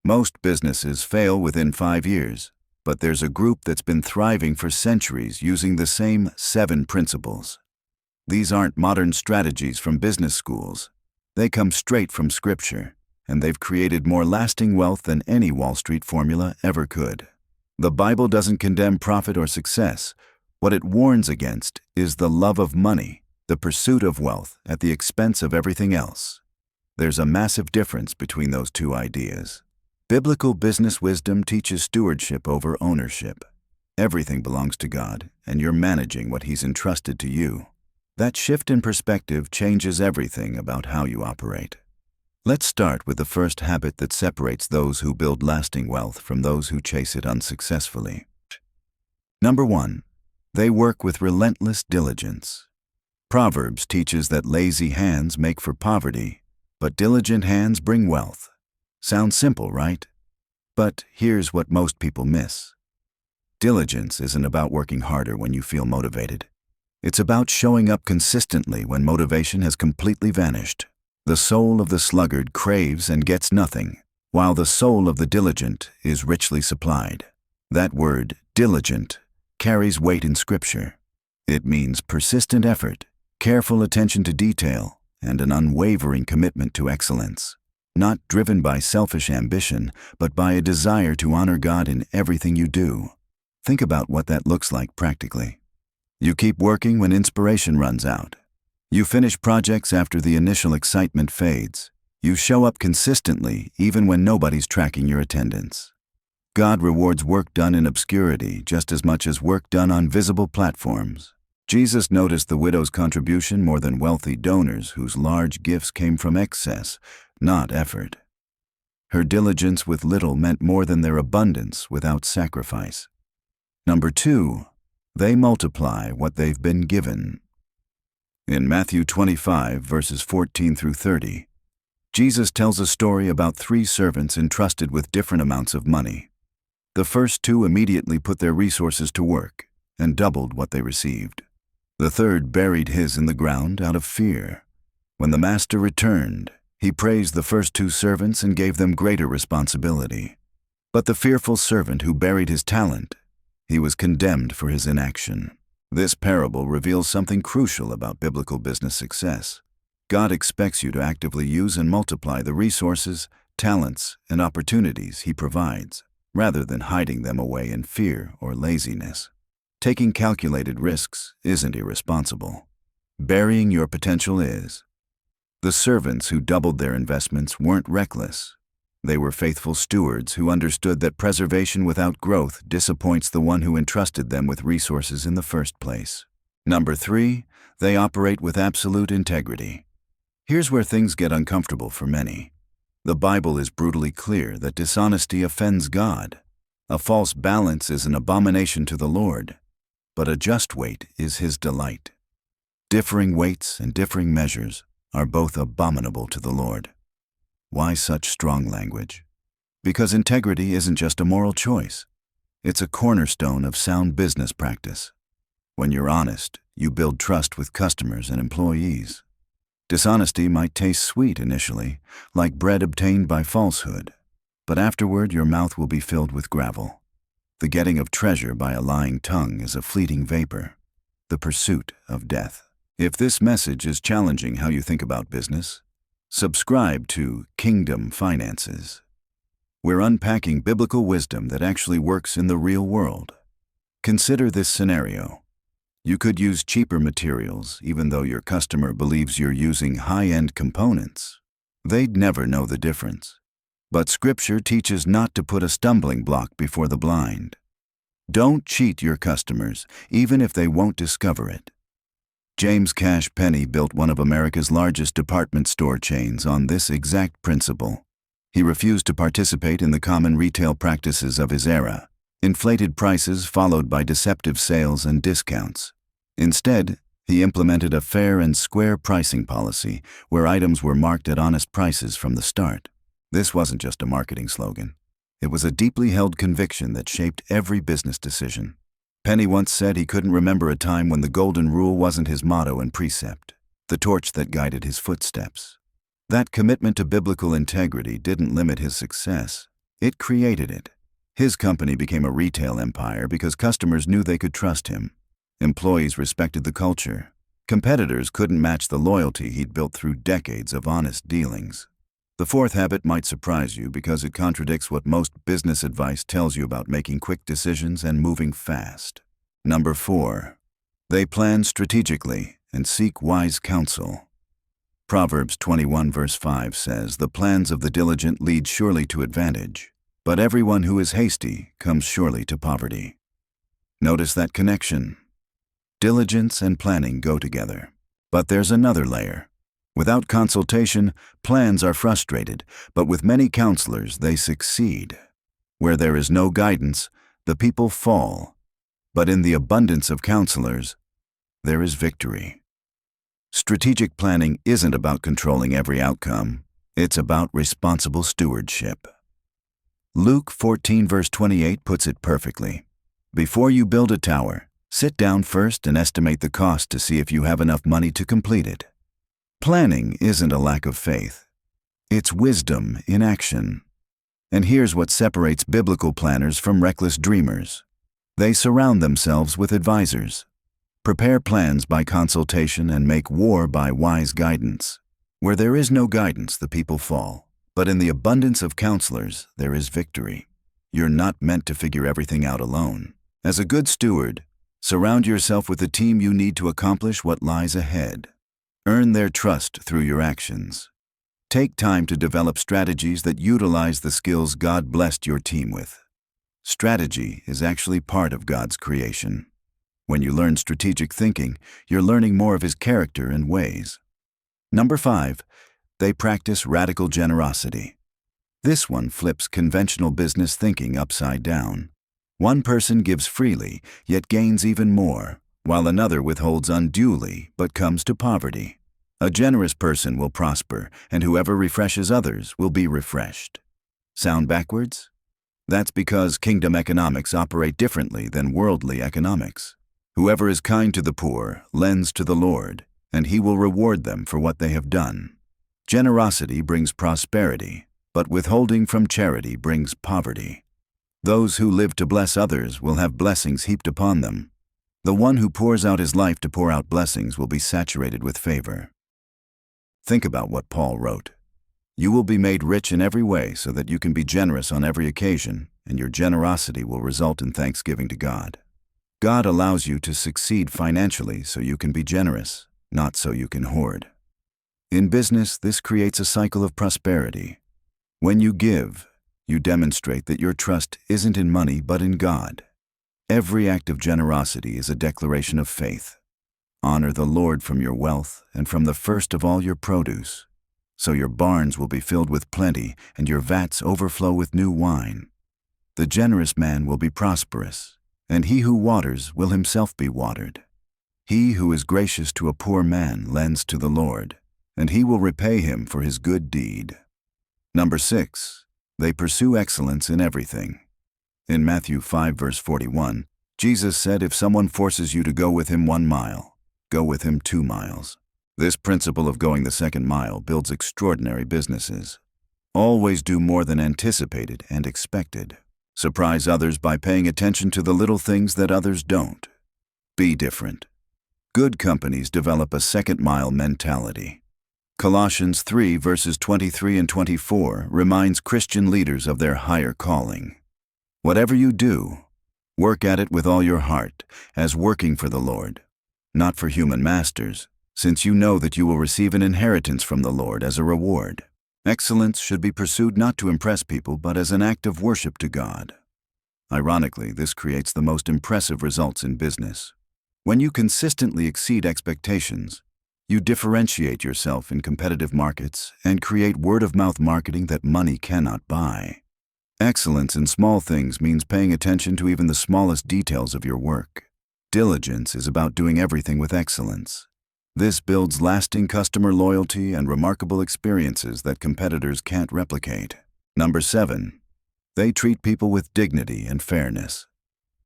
Most businesses fail within 5 years, but there's a group that's been thriving for centuries using the same 7 principles. These aren't modern strategies from business schools. They come straight from Scripture, and they've created more lasting wealth than any Wall Street formula ever could. The Bible doesn't condemn profit or success. What it warns against is the love of money, the pursuit of wealth at the expense of everything else. There's a massive difference between those two ideas. Biblical business wisdom teaches stewardship over ownership. Everything belongs to God, and you're managing what He's entrusted to you. That shift in perspective changes everything about how you operate. Let's start with the first habit that separates those who build lasting wealth from those who chase it unsuccessfully. Number 1. They work with relentless diligence. Proverbs teaches that lazy hands make for poverty, but diligent hands bring wealth. Sounds simple, right? But here's what most people miss. Diligence isn't about working harder when you feel motivated. It's about showing up consistently when motivation has completely vanished. The soul of the sluggard craves and gets nothing, while the soul of the diligent is richly supplied. That word, diligent, carries weight in Scripture. It means persistent effort, careful attention to detail, and an unwavering commitment to excellence. Not driven by selfish ambition, but by a desire to honor God in everything you do. Think about what that looks like practically. You keep working when inspiration runs out. You finish projects after the initial excitement fades. You show up consistently even when nobody's tracking your attendance. God rewards work done in obscurity just as much as work done on visible platforms. Jesus noticed the widow's contribution more than wealthy donors whose large gifts came from excess, not effort. Her diligence with little meant more than their abundance without sacrifice. Number 2. They multiply what they've been given. In Matthew 25, verses 14 through 30, Jesus tells a story about 3 servants entrusted with different amounts of money. The first 2 immediately put their resources to work and doubled what they received. The third buried his in the ground out of fear. When the master returned, he praised the first 2 servants and gave them greater responsibility. But the fearful servant who buried his talent, he was condemned for his inaction. This parable reveals something crucial about biblical business success. God expects you to actively use and multiply the resources, talents, and opportunities He provides, rather than hiding them away in fear or laziness. Taking calculated risks isn't irresponsible. Burying your potential is. The servants who doubled their investments weren't reckless. They were faithful stewards who understood that preservation without growth disappoints the one who entrusted them with resources in the first place. Number 3, they operate with absolute integrity. Here's where things get uncomfortable for many. The Bible is brutally clear that dishonesty offends God. A false balance is an abomination to the Lord, but a just weight is His delight. Differing weights and differing measures are both abominable to the Lord. Why such strong language? Because integrity isn't just a moral choice. It's a cornerstone of sound business practice. When you're honest, you build trust with customers and employees. Dishonesty might taste sweet initially, like bread obtained by falsehood, but afterward your mouth will be filled with gravel. The getting of treasure by a lying tongue is a fleeting vapor, the pursuit of death. If this message is challenging how you think about business, subscribe to Kingdom Finances. We're unpacking biblical wisdom that actually works in the real world. Consider this scenario. You could use cheaper materials even though your customer believes you're using high-end components. They'd never know the difference. But Scripture teaches not to put a stumbling block before the blind. Don't cheat your customers, even if they won't discover it. James Cash Penney built one of America's largest department store chains on this exact principle. He refused to participate in the common retail practices of his era, inflated prices followed by deceptive sales and discounts. Instead, he implemented a fair and square pricing policy where items were marked at honest prices from the start. This wasn't just a marketing slogan. It was a deeply held conviction that shaped every business decision. Penny once said he couldn't remember a time when the golden rule wasn't his motto and precept, the torch that guided his footsteps. That commitment to biblical integrity didn't limit his success. It created it. His company became a retail empire because customers knew they could trust him. Employees respected the culture. Competitors couldn't match the loyalty he'd built through decades of honest dealings. The fourth habit might surprise you because it contradicts what most business advice tells you about making quick decisions and moving fast. Number 4. They plan strategically and seek wise counsel. Proverbs 21 verse 5 says, "The plans of the diligent lead surely to advantage, but everyone who is hasty comes surely to poverty." Notice that connection. Diligence and planning go together. But there's another layer. Without consultation, plans are frustrated, but with many counselors, they succeed. Where there is no guidance, the people fall. But in the abundance of counselors, there is victory. Strategic planning isn't about controlling every outcome. It's about responsible stewardship. Luke 14 verse 28 puts it perfectly. Before you build a tower, sit down first and estimate the cost to see if you have enough money to complete it. Planning isn't a lack of faith. It's wisdom in action. And here's what separates biblical planners from reckless dreamers. They surround themselves with advisors. Prepare plans by consultation and make war by wise guidance. Where there is no guidance, the people fall. But in the abundance of counselors, there is victory. You're not meant to figure everything out alone. As a good steward, surround yourself with the team you need to accomplish what lies ahead. Earn their trust through your actions. Take time to develop strategies that utilize the skills God blessed your team with. Strategy is actually part of God's creation. When you learn strategic thinking, you're learning more of His character and ways. Number 5, they practice radical generosity. This one flips conventional business thinking upside down. One person gives freely, yet gains even more, while another withholds unduly, but comes to poverty. A generous person will prosper, and whoever refreshes others will be refreshed. Sound backwards? That's because kingdom economics operate differently than worldly economics. Whoever is kind to the poor lends to the Lord, and He will reward them for what they have done. Generosity brings prosperity, but withholding from charity brings poverty. Those who live to bless others will have blessings heaped upon them. The one who pours out his life to pour out blessings will be saturated with favor. Think about what Paul wrote. You will be made rich in every way so that you can be generous on every occasion, and your generosity will result in thanksgiving to God. God allows you to succeed financially so you can be generous, not so you can hoard. In business, this creates a cycle of prosperity. When you give, you demonstrate that your trust isn't in money but in God. Every act of generosity is a declaration of faith. Honor the Lord from your wealth and from the first of all your produce. So your barns will be filled with plenty and your vats overflow with new wine. The generous man will be prosperous, and he who waters will himself be watered. He who is gracious to a poor man lends to the Lord, and He will repay him for his good deed. Number 6, they pursue excellence in everything. In Matthew 5 verse 41, Jesus said, if someone forces you to go with him 1 mile, go with him 2 miles. This principle of going the second mile builds extraordinary businesses. Always do more than anticipated and expected. Surprise others by paying attention to the little things that others don't. Be different. Good companies develop a second-mile mentality. Colossians 3 verses 23 and 24 reminds Christian leaders of their higher calling. Whatever you do, work at it with all your heart, as working for the Lord, not for human masters, since you know that you will receive an inheritance from the Lord as a reward. Excellence should be pursued not to impress people, but as an act of worship to God. Ironically, this creates the most impressive results in business. When you consistently exceed expectations, you differentiate yourself in competitive markets and create word-of-mouth marketing that money cannot buy. Excellence in small things means paying attention to even the smallest details of your work. Diligence is about doing everything with excellence. This builds lasting customer loyalty and remarkable experiences that competitors can't replicate. Number 7, they treat people with dignity and fairness.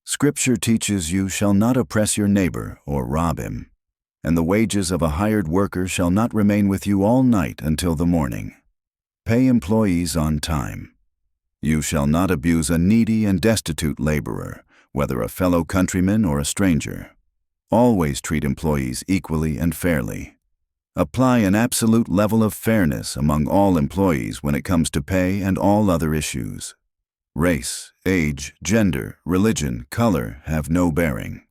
Scripture teaches you shall not oppress your neighbor or rob him, and the wages of a hired worker shall not remain with you all night until the morning. Pay employees on time. You shall not abuse a needy and destitute laborer, whether a fellow countryman or a stranger. Always treat employees equally and fairly. Apply an absolute level of fairness among all employees when it comes to pay and all other issues. Race, age, gender, religion, color have no bearing.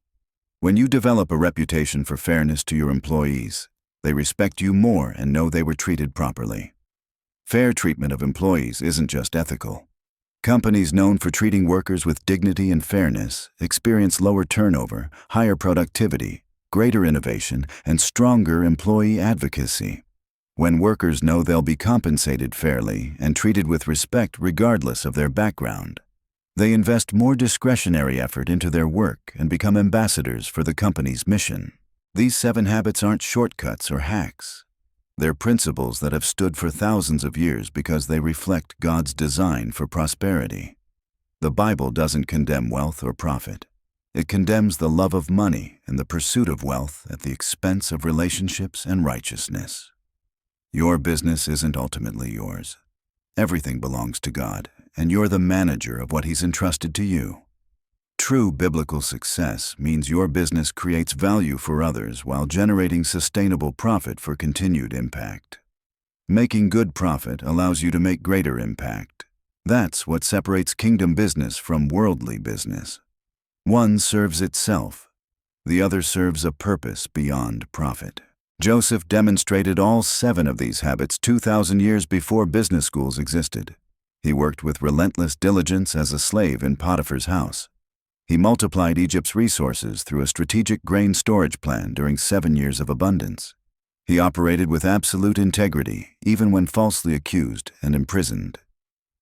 When you develop a reputation for fairness to your employees, they respect you more and know they were treated properly. Fair treatment of employees isn't just ethical. Companies known for treating workers with dignity and fairness experience lower turnover, higher productivity, greater innovation, and stronger employee advocacy. When workers know they'll be compensated fairly and treated with respect regardless of their background, they invest more discretionary effort into their work and become ambassadors for the company's mission. These 7 habits aren't shortcuts or hacks. They're principles that have stood for thousands of years because they reflect God's design for prosperity. The Bible doesn't condemn wealth or profit. It condemns the love of money and the pursuit of wealth at the expense of relationships and righteousness. Your business isn't ultimately yours. Everything belongs to God, and you're the manager of what He's entrusted to you. True biblical success means your business creates value for others while generating sustainable profit for continued impact. Making good profit allows you to make greater impact. That's what separates kingdom business from worldly business. One serves itself. The other serves a purpose beyond profit. Joseph demonstrated all 7 of these habits 2,000 years before business schools existed. He worked with relentless diligence as a slave in Potiphar's house. He multiplied Egypt's resources through a strategic grain storage plan during 7 years of abundance. He operated with absolute integrity, even when falsely accused and imprisoned.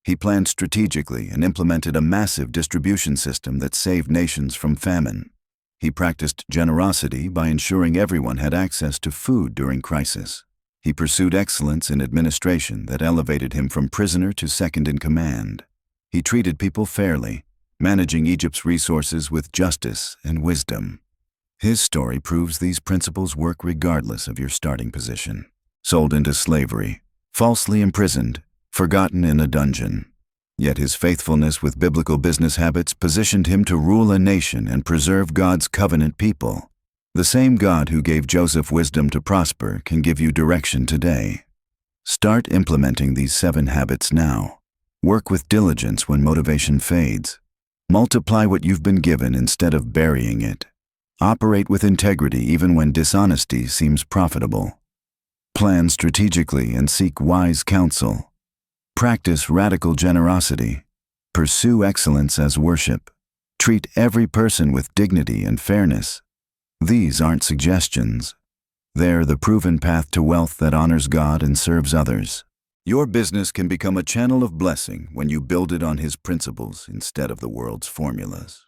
He planned strategically and implemented a massive distribution system that saved nations from famine. He practiced generosity by ensuring everyone had access to food during crisis. He pursued excellence in administration that elevated him from prisoner to second in command. He treated people fairly, managing Egypt's resources with justice and wisdom. His story proves these principles work regardless of your starting position. Sold into slavery, falsely imprisoned, forgotten in a dungeon. Yet his faithfulness with biblical business habits positioned him to rule a nation and preserve God's covenant people. The same God who gave Joseph wisdom to prosper can give you direction today. Start implementing these 7 habits now. Work with diligence when motivation fades. Multiply what you've been given instead of burying it. Operate with integrity even when dishonesty seems profitable. Plan strategically and seek wise counsel. Practice radical generosity. Pursue excellence as worship. Treat every person with dignity and fairness. These aren't suggestions. They're the proven path to wealth that honors God and serves others. Your business can become a channel of blessing when you build it on His principles instead of the world's formulas.